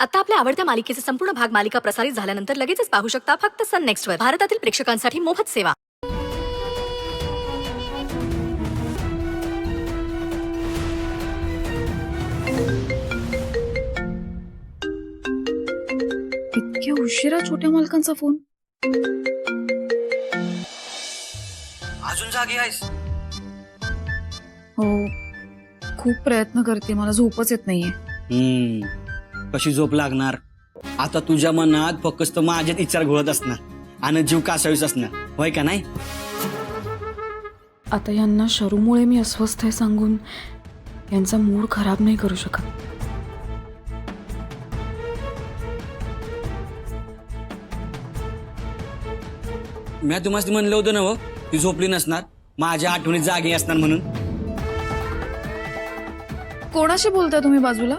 आता आपल्या आवडत्या मालिकेचे संपूर्ण भाग मालिका प्रसारित झाल्यानंतर लगेचच पाहू शकता फक्त सन नेक्स्ट वर. भारतातील प्रेक्षकांसाठी मोफत सेवा. इतक्या उशिरा छोट्या मालकांचा फोन. अजून जागी आहेस? हो, खूप प्रयत्न करते, मला झोपच येत नाहीये. कशी झोप लागणार? आता तुझ्या मनात फक्त माझ्यात विचार घोळत असणार आणि जीव कासावीस असणार, होय का नाही? आता यांना शरूमुळे मी अस्वस्थ आहे सांगून यांचा मूड खराब नाही करू शकत. मी तुम्हाला म्हणलं होतं ना, ती झोपली नसणार, माझ्या आठवणीत जागी असणार म्हणून. कोणाशी बोलताय तुम्ही बाजूला?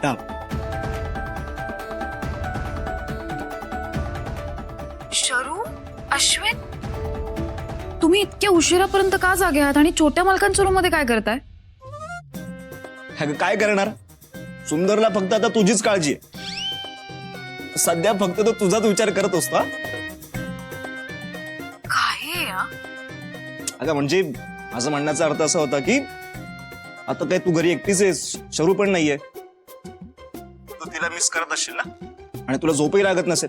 थांब. शरू, अश्विन, तुम्ही इतक्या उशिरापर्यंत का जागे आहात आणि छोट्या मालकांच्या रूम मध्ये काय करताय? अगं काय करणार, सुंदरला फक्त आता तुझीच काळजी आहे. सध्या फक्त तो तुझाच विचार करत असतो. काय अगं म्हणजे माझं म्हणण्याचा अर्थ असा होता की आता काय तू घरी एकटीच आहेस, शरू पण नाहीये, तू तिला मिस करत असशील ना आणि तुला झोपही लागत नसेल,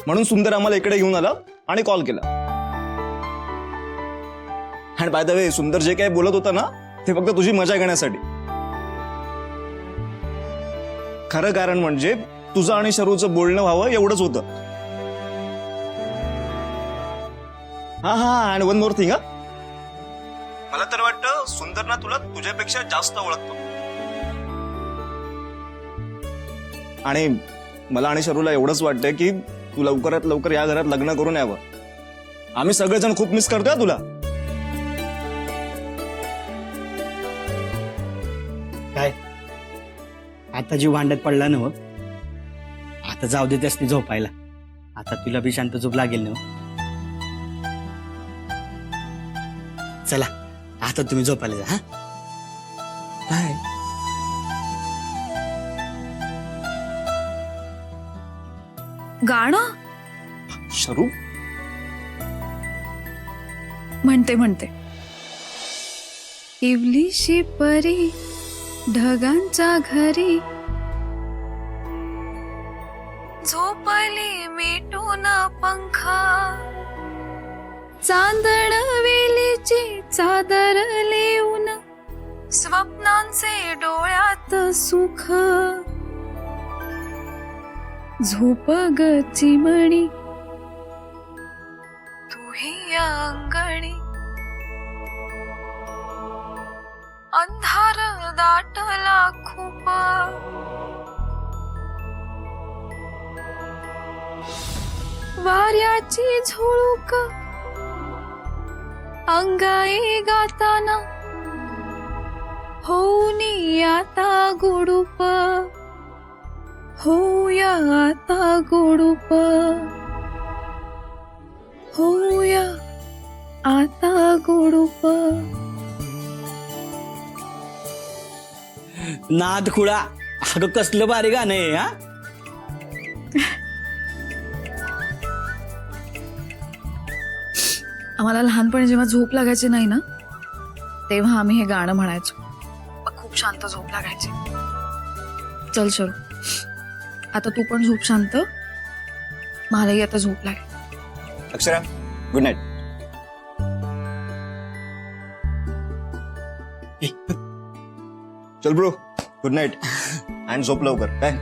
म्हणून सुंदर आम्हाला इकडे घेऊन आला आणि कॉल केला. आणि बाय द वे, सुंदर जे काही बोलत होता ना ते फक्त तुझी मजा घेण्यासाठी. खरं कारण म्हणजे तुझं आणि शरूचं बोलणं व्हावं एवढंच होतं. हा, आणि वन मोर थिंग, मला तर वाटतं सुंदर ना तुला तुझ्यापेक्षा जास्त ओळखतो. आणि मला आणि शरूला एवढंच वाटतंय की तू लवकरात लवकर या घरात लग्न करून यावं. आम्ही सगळेजण खूप मिस करतोय तुला. काय आता जीव भांड्यात पडला ना, आता जाऊ दे त्यासनी झोपायला. आता तुला बी शांत झोप लागेल ना. चला आता तुम्ही झोपायला जा. हा काय गाणं शरू म्हणते इवलीशी परी ढगांच्या घरी झोपली मिटून पंखा, चांदण वेलीची चादर लिहून स्वप्नांचे डोळ्यात सुख. झोप ग चिमणी तुही अंगणी, अंधार दाटला खूप. वाऱ्याची झुळूक अंगाई गाताना होऊनी आता गोडूप, होऊया आता गोडूप, होऊया आता गोडूप. नाद खुळा, अगं कसलं भारी गाणं आहे. हा आम्हाला लहानपणी जेव्हा झोप लागायची नाही ना, तेव्हा आम्ही हे गाणं म्हणायचो. खूप शांत झोप लागायची. चल शरू, आता तू पण झोप शांत, मलाही आता झोप लागेल. Akshara, good night. चल ब्रो, गुड नाईट आणि झोप लवकर. काय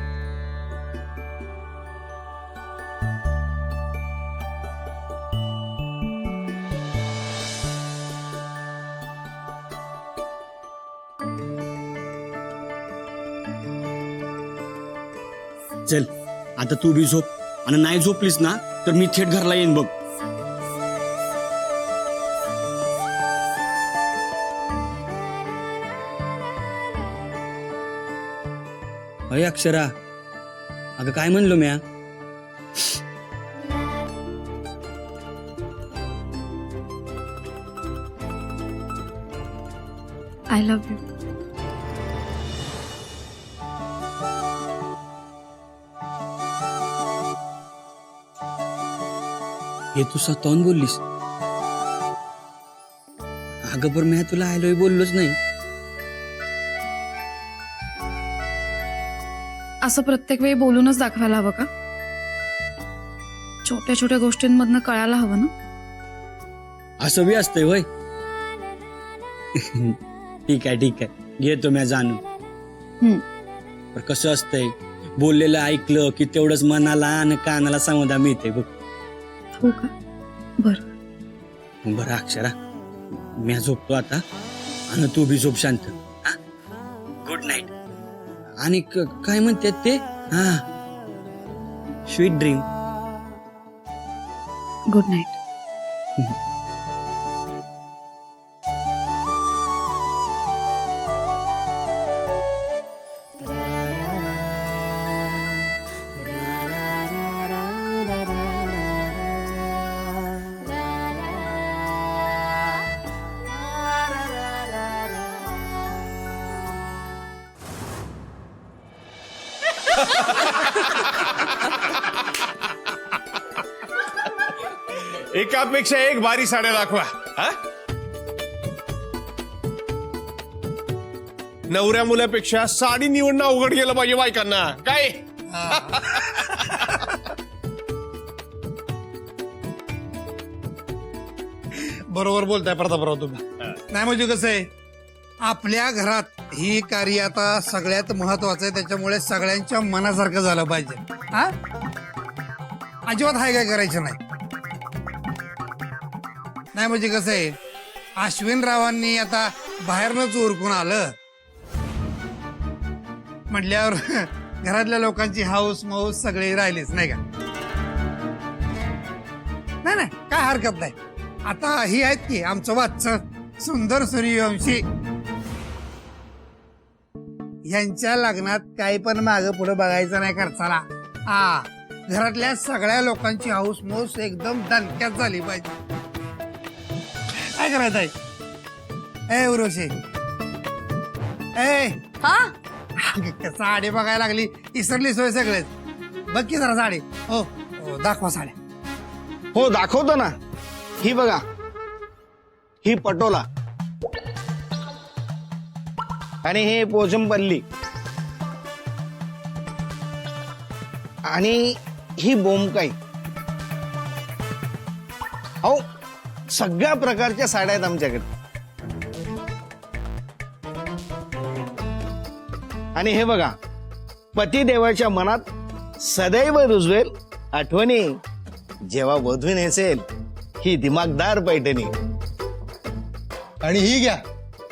चल आता तू बी झोप, आणि नाही झोपलीस ना तर मी थेट घरला येईन बघ. अय अक्षरा, अगं काय म्हणलो म्या? I love you. हे तू स्वतःहून बोललीस. अगं पण मी तुला आलोय बोललोच नाही. असं प्रत्येक वेळी बोलूनच दाखवायला हवं का? छोट्या छोट्या गोष्टींमधनं कळायला हवं ना. असं बी असतंय होय. ठीक आहे घेतो मी जाणून. पण कसं असतंय, बोललेलं ऐकलं की तेवढंच मनाला आणि कानाला समाधान मिळते बघ. हो का? बरं. बरं अक्षरा, मी झोपतो आता आणि तू बी झोप शांत. Good night. आणि काय म्हणतात ते, हा, स्वीट ड्रीम. Good night. एकापेक्षा एक भारी साड्या दाखवा. हा, नवऱ्या मुलापेक्षा साडी निवडणं अवघड गेलं पाहिजे बायकांना. काय बरोबर बोलताय प्रतापराव तुम्ही. नाही म्हणजे कसं आहे, आपल्या घरात ही कार्य आता सगळ्यात महत्वाचं आहे. त्याच्यामुळे सगळ्यांच्या मनासारखं झालं पाहिजे. हा, अजिबात हाय काय करायचं नाही. नाही म्हणजे कसं आहे, अश्विनरावांनी आता बाहेरनच उरकून आलं म्हटल्यावर घरातल्या लोकांची हाऊस माऊस सगळे राहिलीच नाही का. नाही काय हरकत नाही. आता ही आहेत की आमचं वाचं सुंदर सूर्यवंशी, यांच्या लग्नात काही पण माग पुढे बघायचं नाही खर्चाला. हा, घरातल्या सगळ्या लोकांची हाऊस माऊस एकदम दणक्यात झाली पाहिजे. काय करायचं आहे? ए उर्वशी, ए साडी बघायला लागली, इसरली सोय सगळेच. बघ की जरा साडी. हो दाखवा साड्या. हो दाखवतो ना. ही बघा, ही पटोला आणि हे पोचमपल्ली आणि ही बोमकाई. हो, सगळ्या प्रकारच्या साड्या आहेत आमच्याकडे. आणि हे बघा, पतिदेवाच्या मनात सदैव रुजवेल आठवणी, जेव्हा वधू नेसेल ही दिमागदार पैठणी. आणि ही घ्या,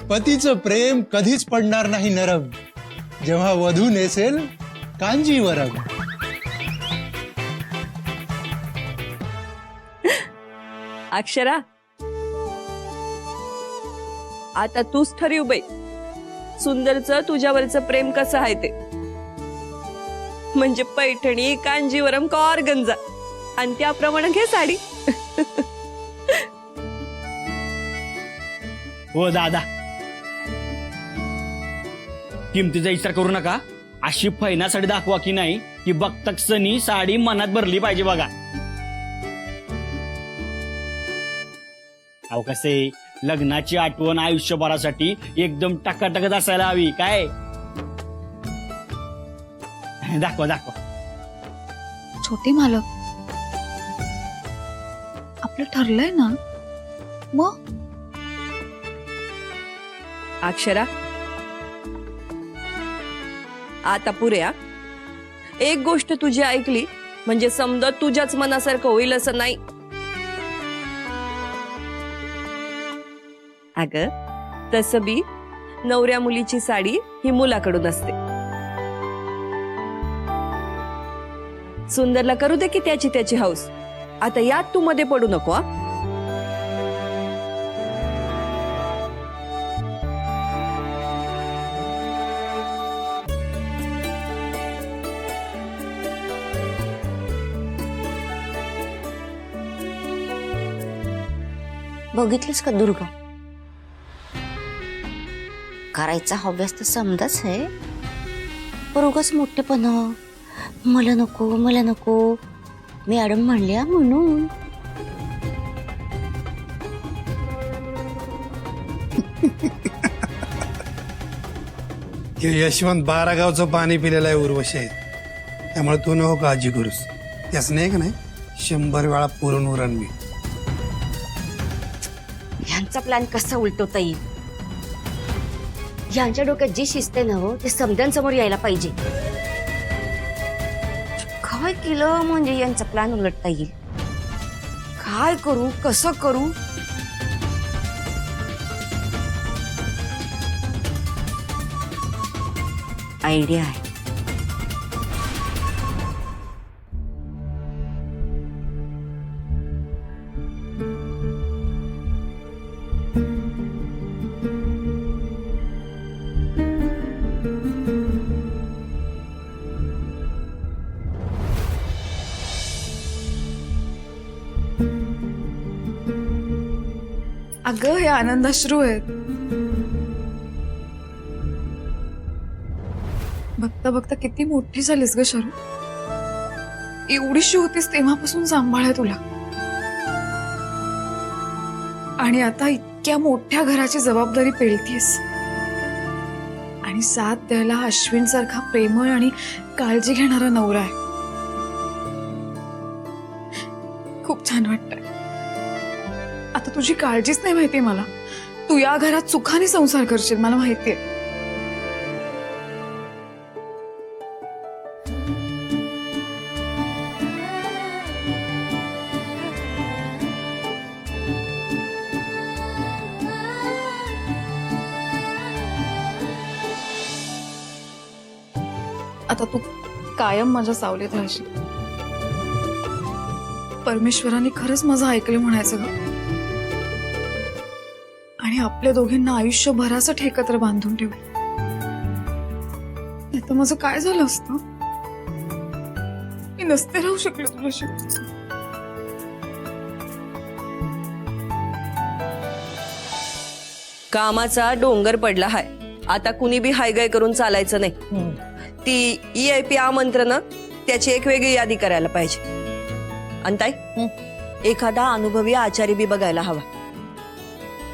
पतीचं प्रेम कधीच पडणार नाही नरम, जेव्हा वधू नेसेल कांजीवरम. अक्षरा, आता तूच ठरव बाई, सुंदरचं तुझ्यावरचं प्रेम कसं आहे ते. म्हणजे पैठणी, कांजीवरम का ऑर्गन्झा, आणि त्याप्रमाणे घे साडी. हो दादा, किमतीचा विचार करू नका. अशी फैना साडी दाखवा की नाही की बघता क्षणी साडी मनात भरली पाहिजे बघा. अहो कसे, लग्नाची आठवण आयुष्यभरासाठी एकदम टकाटकच असायला हवी. काय दाखवा. छोटे मालक, आपलं ठरलंय ना मग. अक्षरा, आता पुऱ्या एक गोष्ट तुझी ऐकली म्हणजे समजा तुझ्याच मनासारखं होईल असं नाही. अगं तसं बी नवऱ्या मुलीची साडी ही मुलाकडून असते. सुंदरला करू दे की त्याची हौस. आता यात तू मध्ये पडू नको. बघितलीस का दुर्गा, करायचा हव्यास तर समजाच आहे, पण उगाच मोठेपणा, मला नको मला नको, मॅडम म्हणल्या म्हणून. यशवंत 12 गावचं पाणी पिलेलं आहे उर्वशी आहे, त्यामुळे तू नको काळजी करूस. त्याच नाही का नाही 100 वेळा पुरून उरण मी. ह्यांचा प्लॅन कसा उलटवता येईल? ह्यांच्या डोक्यात जी शिस्त आहे ना हो, ते समद्यांसमोर यायला पाहिजे. काय केलं म्हणजे यांचा प्लॅन उलटता येईल? काय करू, कसं करू? आयडिया आहे. अगं हे आनंदाश्रू आहेत. बघता बघता किती मोठी झालीस ग शरू. एवढीशी होतीस तेव्हापासून सांभाळाय तुला, आणि आता इतक्या मोठ्या घराची जबाबदारी पेलतीयस, आणि साथ द्यायला अश्विन सारखा प्रेमळ आणि काळजी घेणारा नवरा आहे. खूप छान वाटतंय. आता तुझी काळजीच नाही माहिती मला. तू या घरात सुखाने संसार करशील मला माहितीये. आता तू कायम माझ्या सावलीत राहशील. परमेश्वराने खरंच माझं ऐकलं म्हणायचं ग, आणि आपल्या दोघींना आयुष्यभरासाठी एकत्र बांधून ठेवलं. नाही तर माझं काय झालं असतं? मी नसते राहू शकले तुझ्याशी. कामाचा डोंगर पडला हाय. आता कुणी बी हायगाय करून चालायचं नाही. ती EIP आमंत्रण त्याची एक वेगळी यादी करायला पाहिजे. आणि ताई, एखादा अनुभवी आचारी बी बघायला हवा.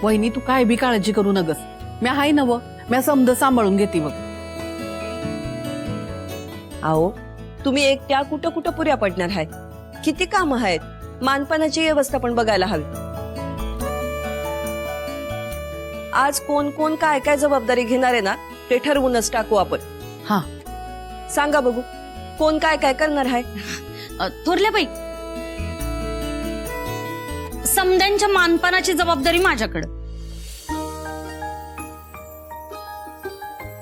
वहिनी तू काय बी काळजी करू नगस, मी हाय नव, मी समज सांभाळून घेते बघ. आओ, तुम्ही एकट्या कुठं कुठं पुऱ्या पडणार आहे? किती कामं आहेत. मानपानाची व्यवस्था पण बघायला हवी. आज कोण कोण काय काय जबाबदारी घेणार आहे ना, ते ठरवूनच टाकू आपण. हा, सांगा बघू, कोण काय काय करणार आहे? थोरल्या बाई, समद्यांच्या मानपानाची जबाबदारी माझ्याकडे.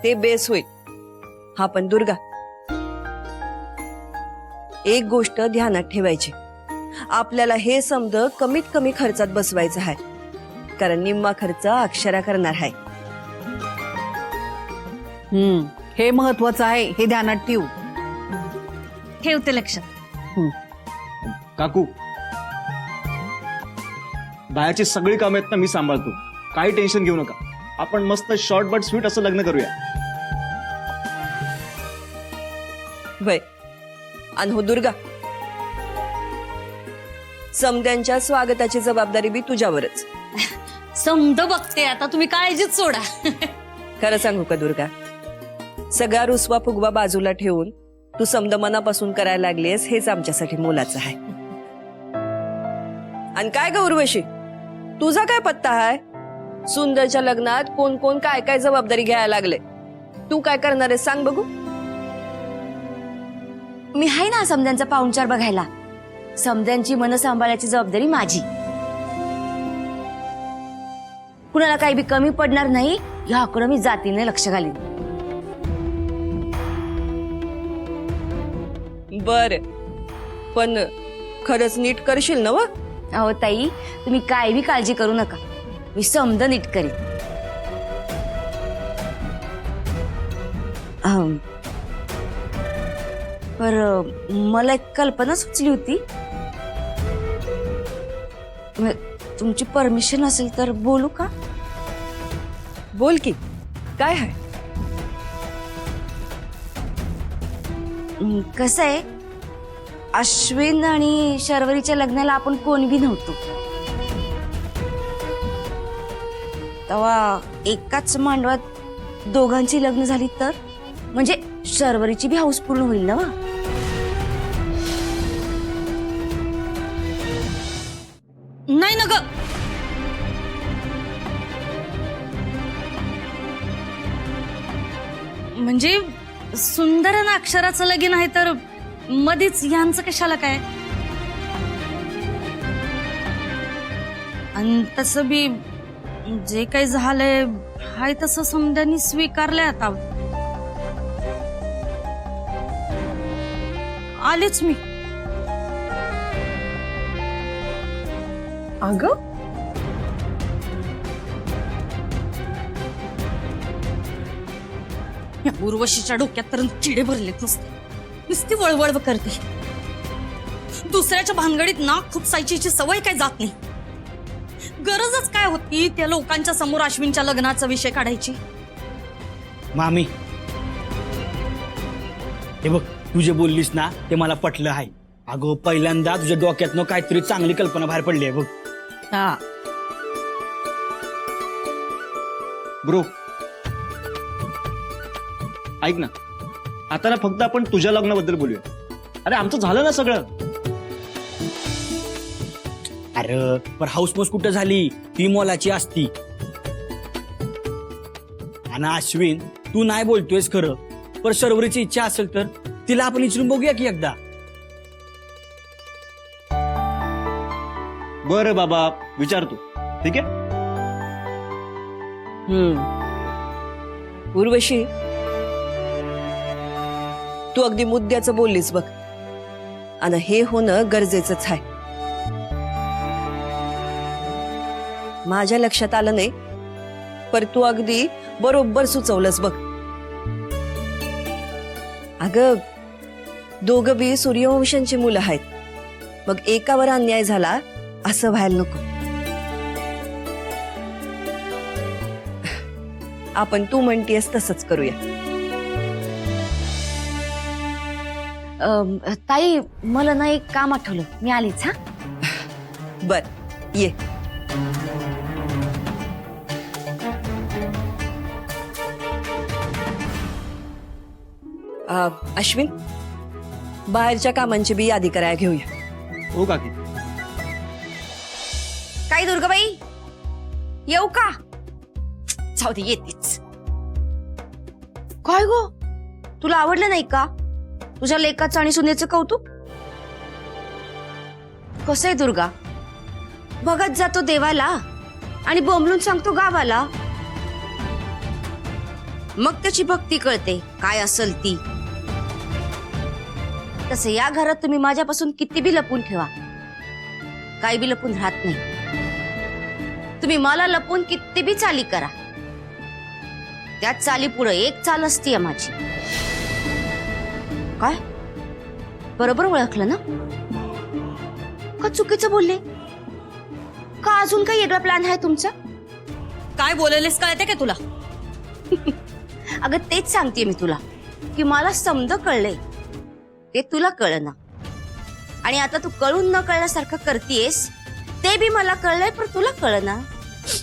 ते बेस होईल. हा पण दुर्गा, एक गोष्ट ध्यानात ठेवायची. आपल्याला हे समज कमीत कमी खर्चात बसवायचं आहे, कारण निम्मा खर्च अक्षरा करणार आहे. हे महत्वाचं आहे, हे ध्यानात ठेवू. ठेवते लक्षात. काकू, बाहेरची सगळी कामं आहेत ना मी सांभाळतो, काही टेन्शन घेऊ नका. आपण मस्त शॉर्ट बट स्वीट असं लग्न करूया. वय, आणि हो दुर्गा, समद्यांच्या स्वागताची जबाबदारी बी तुझ्यावरच. समद बघते आता, तुम्ही काळजीच सोडा. खरं सांगू का दुर्गा, सगळा रुसवा फुगवा बाजूला ठेवून तू समद मनापासून करायला लागलीस, हेच आमच्यासाठी मोलाचं आहे. आणि काय ग उर्वशी, तुझा काय पत्ता आहे? सुंदरच्या लग्नात कोण कोण काय काय जबाबदारी घ्यायला लागले. तू काय करणार आहे सांग बघू. मी आहे ना समद्यांचा पाहुणचार बघायला. समद्यांची मन सांभाळायची जबाबदारी माझी. कुणाला काही बी कमी पडणार नाही याकडे मी जातीने लक्ष घालीन. बर, पण खरंच नीट करशील ना? व अहो ताई, तुम्ही काय बी काळजी करू नका, मी समद नीट करीन. पर मला एक कल्पना सुचली होती. तुमची परमिशन असेल तर बोलू का? बोल की. काय आहे? कसं आहे, अश्विन आणि शर्वरीच्या लग्नाला आपण कोण बी नव्हतो. तेव्हा एकाच मांडवात दोघांची लग्न झाली तर म्हणजे शर्वरीची बी हाऊस पूर्ण होईल ना. नाही ना ग. म्हणजे सुंदर आणि अक्षराचं लगीन आहे तर मध्येच यांचं कशाला काय. आणि तसं बी जे काही झालंय हाय तसं समद्यांनी स्वीकारलंय. आता आलेच मी. अगं या उर्वशीच्या डोक्यात तर चिडे भरलेत नुसते. नुसती वळवळ करते. दुसऱ्याच्या भानगडीत नाक खुपसायची हिची सवय काय जात नाही. गरजच काय होती त्या लोकांच्या समोर अश्विनच्या लग्नाचा विषय काढायची. मामी, हे बघ, तू जे बोललीस ना ते मला पटलं आहे. अगं पहिल्यांदा तुझ्या डोक्यातनं काहीतरी चांगली कल्पना बाहेर पडली आहे बघ. हा ब्रो, ऐक ना, आता ना फक्त आपण तुझ्या लग्नाबद्दल बोलूया. अरे आमचं झालं ना सगळं. अरे पण हाऊसमोस कुठं झाली, ती मोलाची असती. आणि अश्विन, तू नाही बोलतोयस खरं, पण शर्वरीची इच्छा असेल तर तिला आपण विचारून बघूया की एकदा. बरं बाबा, विचारतो. ठीक आहे. उर्वशी, तू अगदी मुद्द्याचं बोललीस बघ. आणि हे होणं गरजेचंच आहे. माझ्या लक्षात आलं नाही, पर तू अगदी बरोबर सुचवलंस बघ. अगं, दोघं बी सूर्यवंशांची मुलं आहेत. मग एकावर अन्याय झाला असं व्हायला नको. आपण तू म्हणतीयस तसंच करूया. ताई, मला ना एक काम आठवलं, मी आलीच. हा, बर, ये. अश्विन, बाहेरच्या कामांची बी यादी करायला घेऊया. हो काकी. काय दुर्गाबाई, येऊ का? जाऊ दे, येतेच. काय गो, तुला आवडलं नाही का तुझ्या लेकाचं आणि सुनेचं कौतुक? कसं आहे दुर्गा, भगत जातो देवाला आणि बोंबलून सांगतो गावाला. मग त्याची भक्ती कळते काय असेल ती. तसं या घरात तुम्ही माझ्यापासून किती बी लपून ठेवा, काही बी लपून राहत नाही. तुम्ही मला लपून किती बी चाली करा, त्या चाली पुढे एक चाल असती माझी. काय बरोबर ओळखलं ना? का चुकीचं बोलले? का अजून काही वेगळा प्लॅन आहे तुमचा? काय बोललेस कळते का तुला? अगं तेच सांगते मी तुला की मला समज कळलंय ते तुला कळना. आणि आता तू कळून न कळल्यासारखं करतेस ते बी मला कळलंय पण तुला कळना.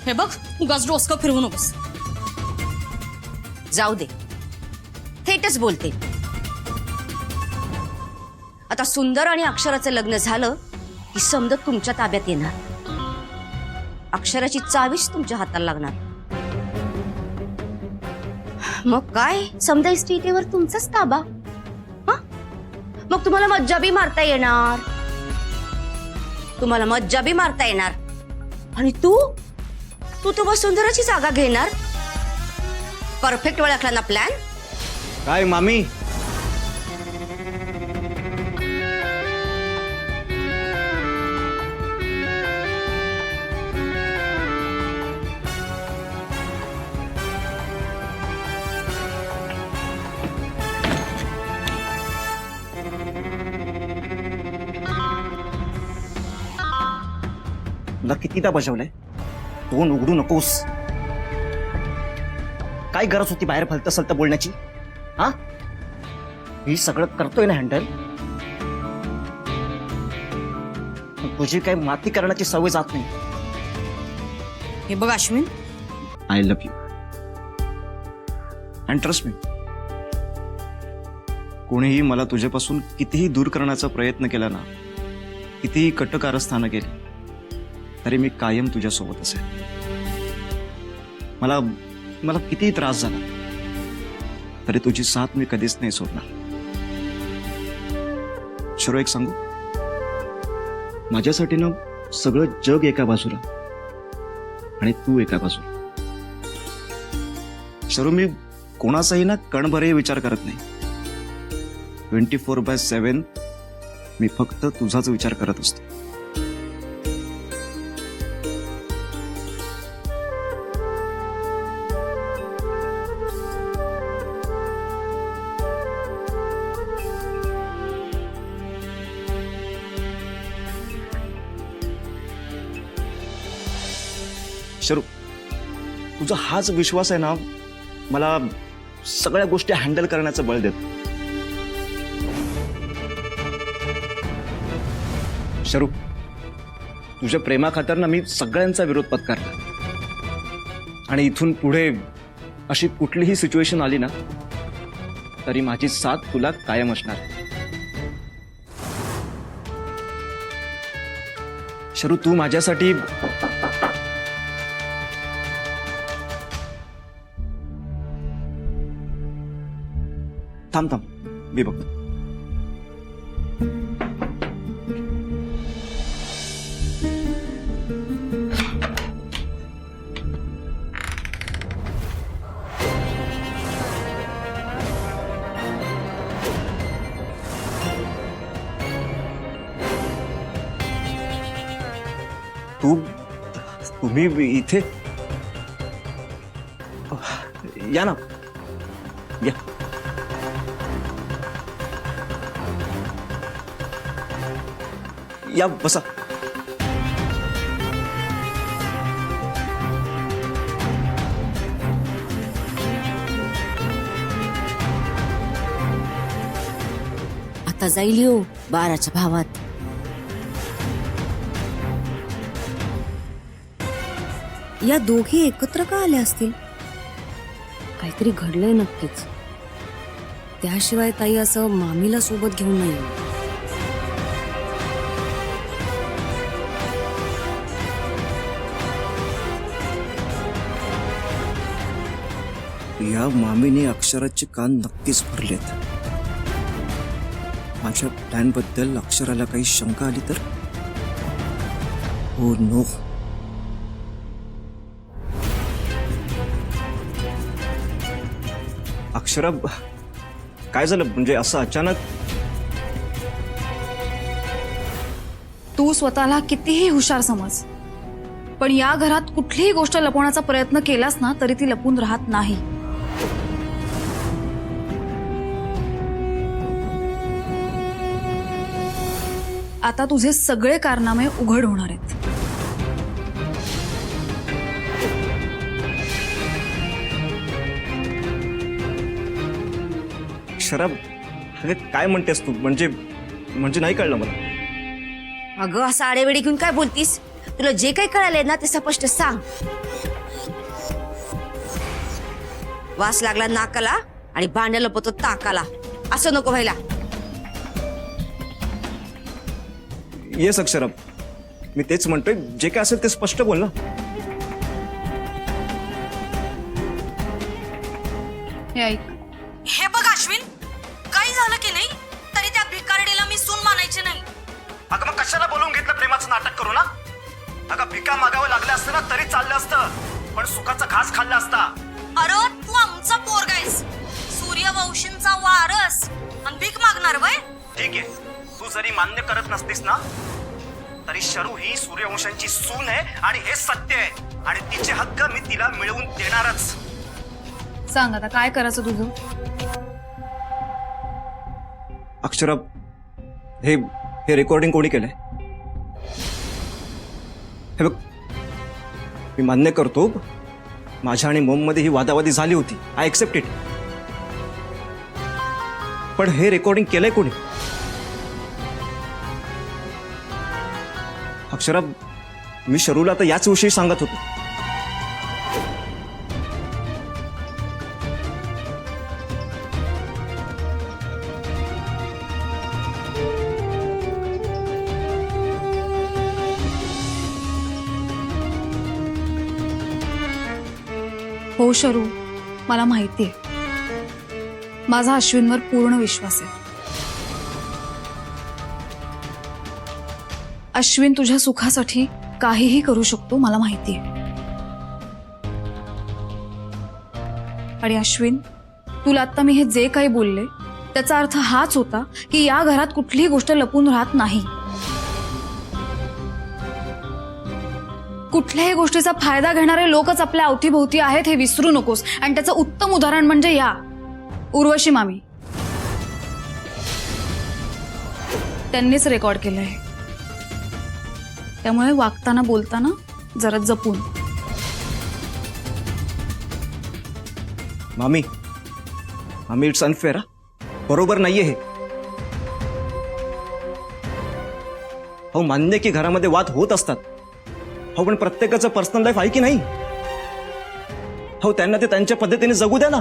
हे बघ, उगाच डोसकं फिरवू नकोस. जाऊ दे, थेटच बोलते. आता सुंदर आणि अक्षराचं लग्न झालं की समज तुमच्या ताब्यात येणार. अक्षराची चावीच तुमच्या हाताला लागणार. मग काय, समजा इस्टेटीवर तुमचाच ताबा. मग तुम्हाला मज्जा बी मारता येणार. तुम्हाला मज्जा बी मारता येणार. आणि तू तू तर वसुंधराची जागा घेणार. परफेक्ट ओळखला ना प्लॅन? काय मामी, तुला कितीदा बजावलंय, तोंड उघडू नकोस. काय गरज होती बाहेर भलतं सलतं बोलण्याची? हा, मी सगळं करतोय ना हँडल. तुझी काय माती करण्याची सवय जात नाही. हे बघ Ashwin, I love you and trust me, कोणीही मला तुझ्यापासून कितीही दूर करण्याचा प्रयत्न केला ना, कितीही कटकारस्थानं केली, तरी मी कायम तुझ्यासोबत असेल. मला मला कितीही त्रास झाला तरी तुझी साथ मी कधीच नाही सोडणार. शरू, एक सांगू, माझ्यासाठी ना सगळं जग एका बाजूला आणि तू एका बाजूला. शरू, मी कोणाचाही ना कणभरही विचार करत नाही. 24/7 मी फक्त तुझाच विचार करत असतो. शरू, तुझा हाच विश्वास आहे ना मला सगळ्या गोष्टी हँडल करण्याचं बळ देतो. शरू, तुझ्या प्रेमाखातर ना मी सगळ्यांचा विरोध पत्करला आणि इथून पुढे अशी कुठलीही सिच्युएशन आली ना तरी माझी साथ तुला कायम असणार. शरू, तू माझ्यासाठी थांब, मी बघतो. तुम्ही इथे या ना, या. या, बसा. आता जाईल हो 12च्या भावात. या दोघी एकत्र का आल्या असतील? काहीतरी घडलंय नक्कीच. त्याशिवाय ताई असं मामीला सोबत घेऊन नाही. या मामीने अक्षराचे कान नक्कीच भरलेत. माझ्या प्लॅन बद्दल अक्षराला काही शंका आली तर? हो नो. अक्षरा, काय झालं म्हणजे असं अचानक? तू स्वतःला कितीही हुशार समज, पण या घरात कुठलीही गोष्ट लपवण्याचा प्रयत्न केलास ना तरी ती लपून राहत नाही. आता तुझे सगळे कारनामे उघड होणार आहेत. अक्षरा, अरे काय म्हणतेस तू? म्हणजे नाही कळलं मला. अगं, असं आडेवेडी घेऊन काय बोलतीस? तुला जे काही कळालंय ना ते स्पष्ट सांग. वास लागला नाकाला आणि भांड्या लपवतो ताकाला, असं नको व्हायला. येस अक्षरा, मी तेच म्हणतोय, जे काय असेल ते स्पष्ट बोल ना. हे ऐक, हे बघ अश्विन, काही झालं की नाही तरी त्या भिकारडीला मी सून मानायचे नाही. अगं मग कशाला बोलवून घेतलं प्रेमाचं नाटक करू ना? अगं भिका मागावं लागलं असतं ना तरी चाललं असतं, पण सुखाचा घास खाल्ला असता. अरे तू आमचा पोरगा आहेस, सूर्यवंशींचा वारस, आणि भीक मागणार वय? ठीक आहे, तू जरी मान्य करत नसतीस ना तरी शरू ही सूर्यवंशांची सून आहे आणि हे सत्य आहे, आणि तिचे हक्क मी तिला मिळवून देणारच. सांग आता काय करायचं तुझं? अक्षरा, हे रेकॉर्डिंग कोणी केलंय? हे बघ, मी मान्य करतो माझ्या आणि मॉममध्ये ही वादावादी झाली होती. I accept it. पण हे रेकॉर्डिंग केलंय कोणी? अक्षरा, मी शरूला तर याच विषयी सांगत होतो. हो शरू, मला माहिती आहे. माझा अश्विनवर पूर्ण विश्वास आहे. अश्विन तुझ्या सुखासाठी काहीही करू शकतो, मला माहिती आहे. आणि अश्विन, तुला आता मी हे जे काही बोलले त्याचा अर्थ हाच होता की या घरात कुठलीही गोष्ट लपून राहत नाही. कुठल्याही गोष्टीचा फायदा घेणारे लोकच आपल्या अवतीभोवती आहेत हे विसरू नकोस. आणि त्याचं उत्तम उदाहरण म्हणजे या उर्वशी मामी. त्यांनीच रेकॉर्ड केलं आहे. त्यामुळे वागताना बोलताना जरा जपून. मामी, इट्स अनफेअर. बरोबर नाहीये हे. हो, मान्य की घरामध्ये वाद होत असतात. हो, पण प्रत्येकाचं पर्सनल लाईफ आहे की नाही? हो, त्यांना ते त्यांच्या पद्धतीने जगू द्या ना.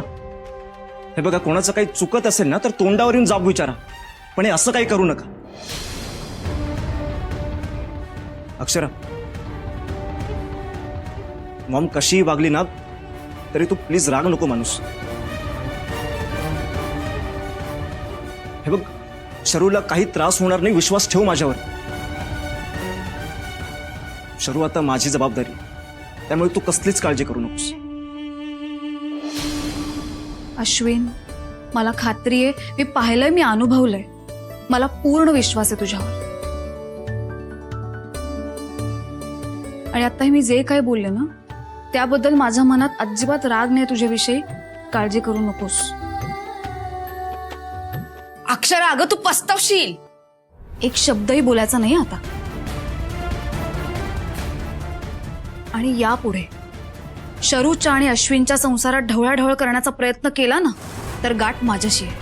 हे बघा, कोणाचं काही चुकत असेल ना तर तोंडावर येऊन जाब विचारा, पण हे असं काही करू नका. अक्षरा, मॉम कशीही वागली ना तरी तू प्लीज राग नको माणूस. हे बघ, शरूला काही त्रास होणार नाही, विश्वास ठेव माझ्यावर. शरू आता माझी जबाबदारी, त्यामुळे तू कसलीच काळजी करू नकोस. अश्विन, मला खात्री आहे, मी पाहिलंय, मी अनुभवलंय. मला पूर्ण विश्वास आहे तुझ्यावर. आणि आता मी जे काही बोलले ना त्याबद्दल माझ्या मनात अजिबात राग नाही तुझ्याविषयी. काळजी करू नकोस. अक्षरा, अगं तू पस्तावशील. एक शब्दही बोलायचा नाही आता. आणि यापुढे शरूच्या आणि अश्विनच्या संसारात ढवळाढवळ करण्याचा प्रयत्न केला ना तर गाठ माझ्याशी आहे.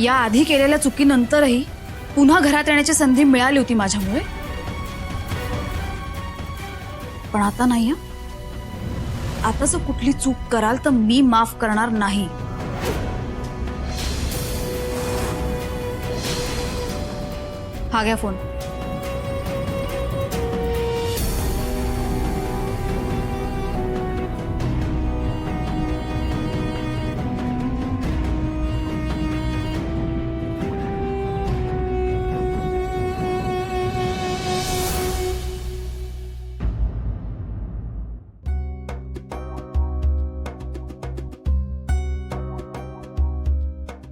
या आधी केलेल्या चुकीनंतरही पुन्हा घरात येण्याची संधी मिळाली होती माझ्यामुळे, पण आता नाही. आता जर कुठली चूक कराल तर मी माफ करणार नाही. हा घ्या फोन.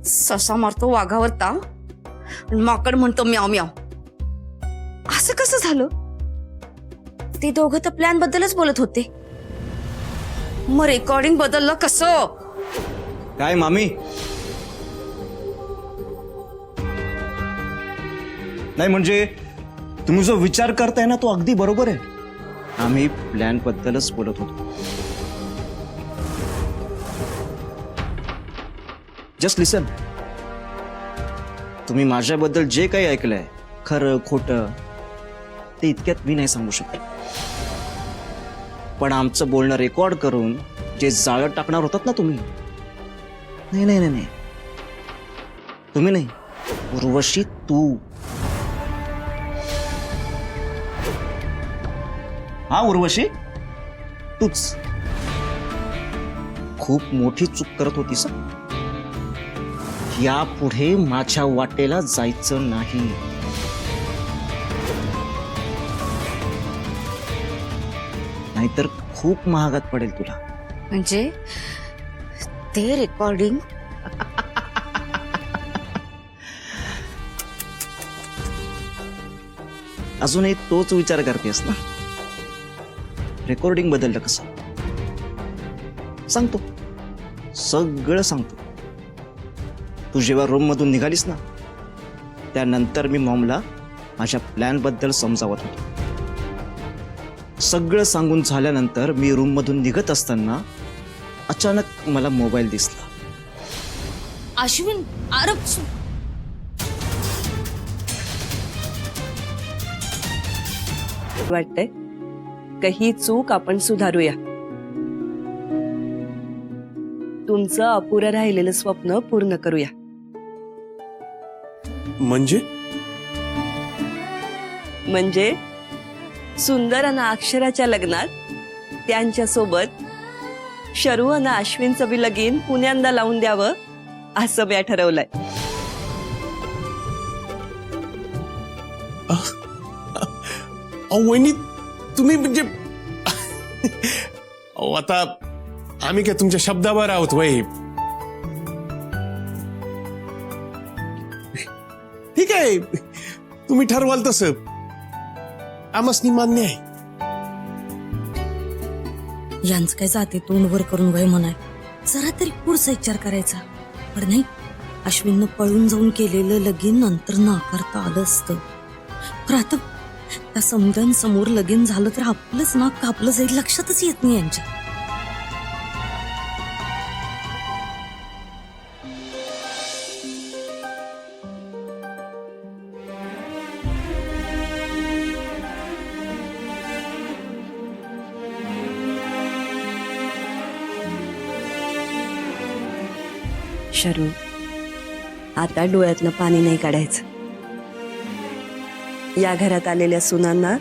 ससा मारतो वाघावर ताव, माकड म्हणतो म्याव म्याव. असं कसं झालं? ते दोघं तर प्लॅन बद्दलच बोलत होते, मग रेकॉर्डिंग बदललं कसं? काय मामी? नाही म्हणजे तुम्ही जो विचार करताय ना तो अगदी बरोबर आहे. आम्ही प्लॅन बद्दलच बोलत होतो. जस्ट लिसन. तुम्ही माझ्याबद्दल जे काही ऐकलंय, खरं खोटं, ते इतक्यात मी नाही सांगू शकत. पण आमचं बोलणं रेकॉर्ड करून जे जाळं टाकणार होतात ना तुम्ही, नाही नाही नाही, तुम्ही नाही, उर्वशी तू. हा उर्वशी, तूच खूप मोठी चूक करत होतीस. यापुढे माझ्या वाटेला जायचं नाही. नाहीतर खूप महागात पडेल तुला. म्हणजे ते रेकॉर्डिंग अजूनही तोच विचार करतेस ना? रेकॉर्डिंग बदललं कसं? सांगतो, सगळं सांगतो. तू जेव्हा रूम मधून निघालीस ना त्यानंतर मी मॉमला माझ्या प्लॅन बद्दल समजावत होतो. सगळं सांगून झाल्यानंतर मी रूम मधून निघत असताना अचानक मला मोबाईल दिसला. अश्विन अरे वाटतंय का ही चूक आपण सुधारूया. तुमचं अपुरं राहिलेलं स्वप्न पूर्ण करूया. म्हणजे सुंदर आणि अक्षराच्या लग्नात त्यांच्या सोबत शरू आणि अश्विनचं बी लगीन पुण्यांदा लावून द्यावं असं मी ठरवलंय. वहिनी तुम्ही म्हणजे आता आम्ही काय तुमच्या शब्दावर आहोत वय. ठीक आहे तुम्ही ठरवाल तसं आमसनी मान्य आहे. यांचं काय जाते तोंडवर करून वय म्हणाय, जरा तरी पुढचा विचार करायचा. पण नाही, अश्विननं पळून जाऊन केलेलं लगीन नंतर नाकारता आलं असतं. पण आता त्या समजांसमोर लगीन झालं तर आपलंच नाक कापलं जाईल, लक्षातच येत नाही यांच्या. शरू, आता डोळ्यातलं पाणी नाही काढायचं. या घरात आलेल्या सुनांना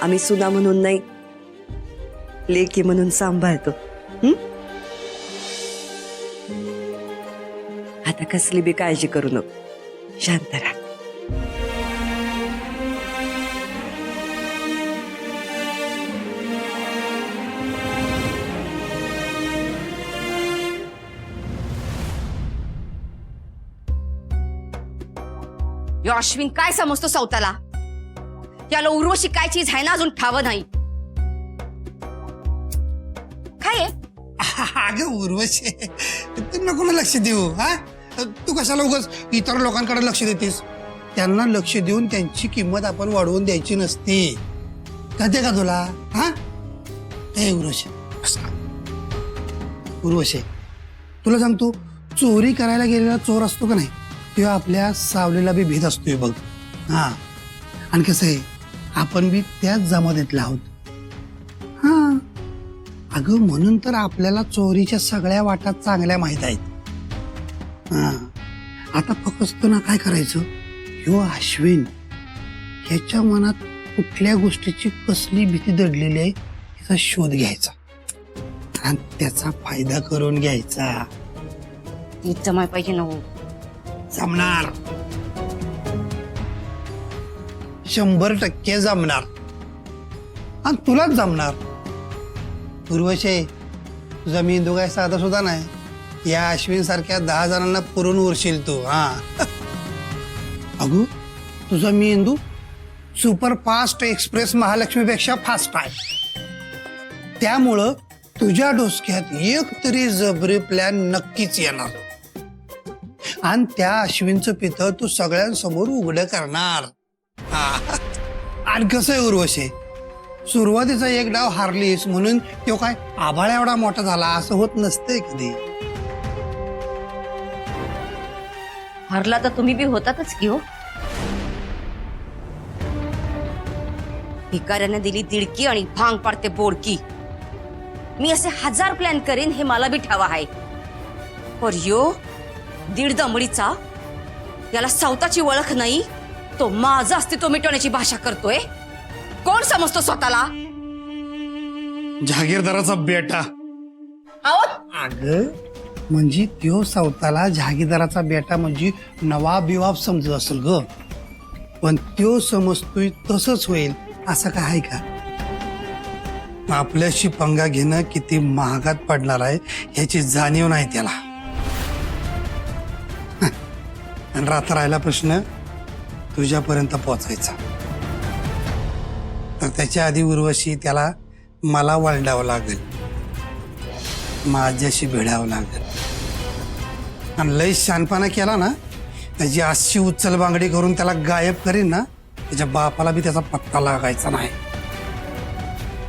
आम्ही सुना म्हणून नाही, लेकी म्हणून सांभाळतो. आता कसली बी काळजी करू नको, शांत राहा. यो अश्विन काय समजतो सौताला? याला उर्वशी काय चीज आहे ना अजून ठाव नाही. काय आहे? अगं उर्वशी, तू नको ना लक्ष देऊ. हा, तू कशाला उगाच इतर लोकांकडे लक्ष देतेस? त्यांना लक्ष देऊन त्यांची किंमत आपण वाढवून द्यायची नसती. कळते का तुला? हा, हे उर्वशी, उर्वशी तुला सांगतो, चोरी करायला गेलेला चोर असतो का नाही, तेव्हा आपल्या सावलीला बी भीत असतोय बघ. हा, आणि कसं आहे, आपण बी त्याच जमातीतले आहोत. हा, अगं म्हणून तर आपल्याला चोरीच्या सगळ्या वाटा चांगल्या माहित आहेत. हा, आता फक्त ना काय करायचं, ह्यो अश्विन ह्याच्या मनात कुठल्या गोष्टीची कसली भीती दडलेली आहे याचा शोध घ्यायचा आणि त्याचा फायदा करून घ्यायचा. ती जमाय पाहिजे ना. जमणार, 100% जमणार, आणि तुलाच जमणार. उर्वशी, तुझा मेंदू काय साधा सुद्धा नाही. या अश्विन सारख्या 10 जणांना पुरून उरशील तू. हा, अगो तुझा मेंदू सुपर फास्ट एक्सप्रेस महालक्ष्मीपेक्षा फास्ट आहे. त्यामुळं तुझ्या डोसक्यात एक तरी जबरी प्लॅन नक्कीच येणार, आणि त्या अश्विनचं पितळ तू सगळ्यांसमोर उघड करणार. आणि कसं आहे उर्वशी, सुरुवातीचा एक डाव हारलीस म्हणून तो काय आभाळा एवढा मोठा झाला असं होत नसतंय कधी. हरला तर तुम्ही बी होतातच की हो. भिकाऱ्याने दिली दिडकी आणि भांग पाडते बोडकी. मी असे 1000 प्लॅन करीन, हे मला बी ठावा आहे. पर यो दीड दमडीचा, याला सौताची ओळख नाही, तो माझं अस्तित्व मिटवण्याची भाषा करतोय. कोण समजतो स्वतःला? जहागीरदाराचा बेटा. अगं म्हणजे त्यो सौताला जहागीरदाराचा बेटा म्हणजे नवाब बिवाब समजत असेल ग, पण त्यो समजतोय तसंच होईल असं काय आहे का? आपल्याशी पंगा घेणं किती महागात पडणार आहे ह्याची जाणीव नाही त्याला. आणि रात्र राहिला प्रश्न तुझ्यापर्यंत पोहोचायचा, तर त्याच्या आधी उर्वशी त्याला मला वळडावं लागेल, माझ्याशी भिडावं लागेल. आणि लय शानपणा केला ना, त्याची अशी उचल बांगडी करून त्याला गायब करीन ना, त्याच्या बापाला बी त्याचा पत्ता लागायचा नाही.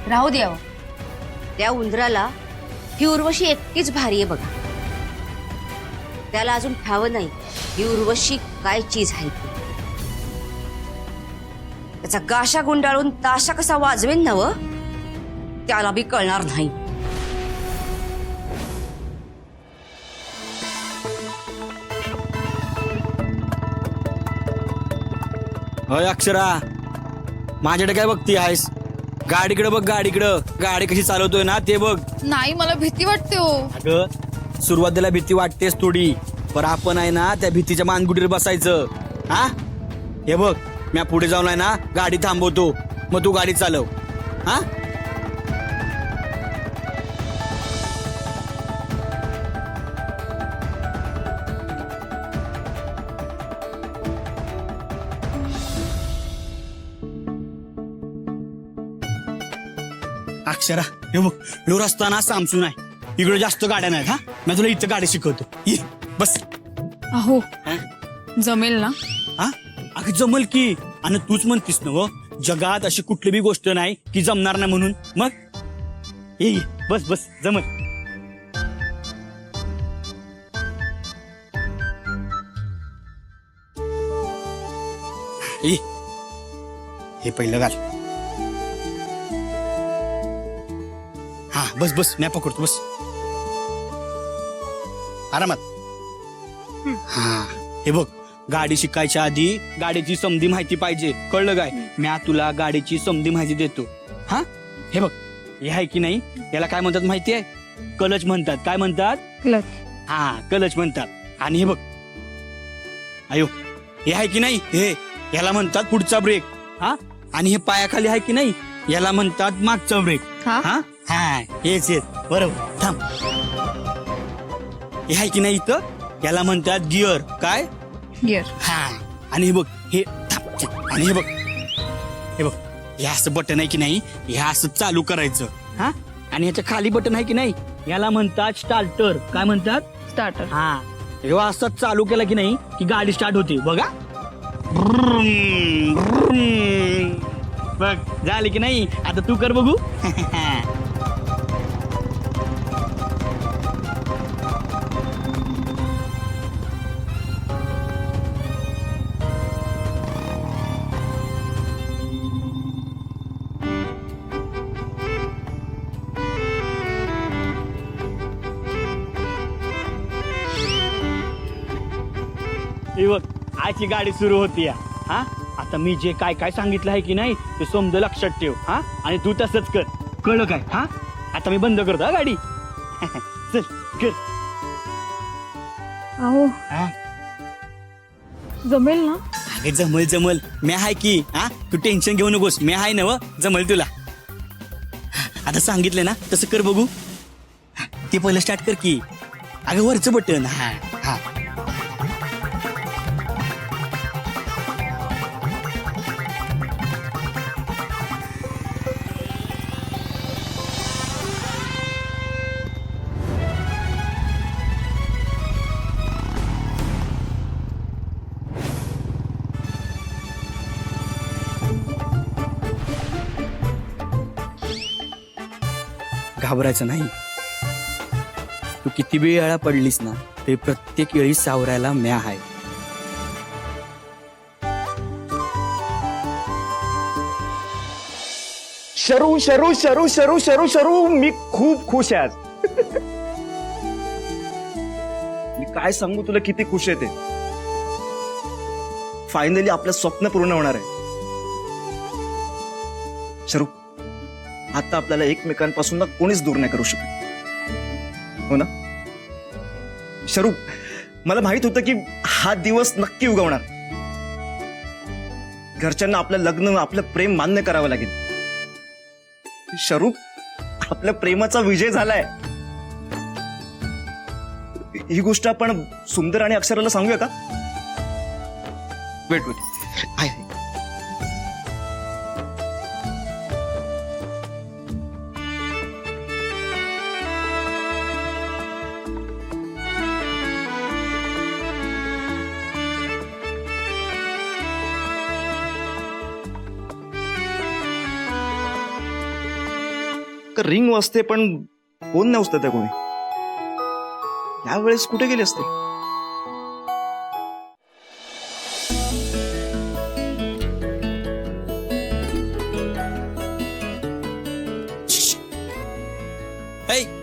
राहू द्यावं. त्या उंदराला ही उर्वशी एकटीच भारी आहे बघा. त्याला अजून ठावं नाही ही उर्वशी काय चीज आहे ती. त्याचा गाशा गुंडाळून ताशा कसा वाजवेन नव त्याला बी कळणार नाही. होय अक्षरा, माझ्याकडे काय बघती आहेस? गाडीकडे बघ, गाडीकडं. गाडी कशी चालवतोय ना ते बघ. नाही, मला भीती वाटते हो. अगं सुरुवातीला भीती वाटतेस थोडी, पण आपण आहे ना त्या भीतीच्या मानगुटीवर बसायचं. हा हे बघ, मी पुढे जाऊन आहे ना गाडी थांबवतो, मग तू गाडी चालव. हा अक्षरा, हे बघ, ह्यो रस्ता ना सामसून आहे. इकडे जास्त गाड्या नाहीत. हा मी तुला इथं गाडी शिकवतो. ये बस. अहो, हा? जमेल ना? हा अगं जमल की. आणि तूच म्हणतीस ना जगात अशी कुठली बी गोष्ट नाही की जमणार नाही म्हणून. मग ये बस बस, जमल. ये हे पहिलं घाल. हा बस बस, मी पकडतो, बस आरामात. हा हे बघ, गाडी शिकायच्या आधी गाडीची समधी माहिती पाहिजे, कळलं काय? मी तुला गाडीची समधी माहिती देतो. हा हे बघ, हे आहे की नाही, याला काय म्हणतात माहिती आहे? कलच म्हणतात. काय म्हणतात? क्लच. हा कलच म्हणतात. आणि हे बघ, अयो हे आहे की नाही, हे याला म्हणतात पुढचा ब्रेक. हा आणि हे पायाखाली आहे की नाही, याला म्हणतात मागचा ब्रेक. हा? हा हा हेच हेच बरोबर. थांब, हे आहे की नाही इथं, याला म्हणतात गिअर. काय? गिअर. हा आणि हे बघ, हे थांब. आणि हे बघ, हे बघ, हे असं बटन आहे की नाही, हे असं चालू करायचं. हा आणि ह्याच्या खाली बटन आहे की नाही, याला म्हणतात स्टार्टर. काय म्हणतात? स्टार्टर. हा हे असं चालू केलं की नाही की गाडी स्टार्ट होते. बघा, बघ झाली की नाही. आता तू कर बघू. हे बघ, आजची गाडी सुरू होती. हा आता मी जे काय काय सांगितलं आहे की नाही ते समज लक्षात ठेव. हा आणि तू तसंच कर, कळलं काय? हा आता मी बंद करतो हा गाडी. चल कर. अहो, हा जमेल ना? अगे जमल जमल, मी आहे की. हा तू टेन्शन घेऊ नकोस, मी आहे ना, जमल तुला. आता सांगितलं ना तसं कर बघू. ते पहिलं स्टार्ट कर की. अगं वरचं बटन. हा हा घाबरायचं नाही. तू किती वेळ वेळा पडलीस ना, ते प्रत्येक वेळी सावरायला म्या आहे. शरू शरू शरू शरू शरू शरू मी खूप खुश आहे आज. मी काय सांगू तुला किती खुश आहे ते. फायनली आपलं स्वप्न पूर्ण होणार आहे. शरू, आता आपल्याला एकमेकांपासून ना कोणीच दूर नाही करू शकत, हो ना? शरू, मला माहित होतं की हा दिवस नक्की उगवणार. घरच्यांना आपलं लग्न, आपलं प्रेम मान्य करावं लागेल. शरू, आपल्या प्रेमाचा विजय झालाय. ही गोष्ट आपण सुंदर आणि अक्षराला सांगूया का? वेट वेट, आहे. रिंग वाजते पण फोन नाही उचलत आहे कोणी. यावेळेस कुठे गेले असते? ऐ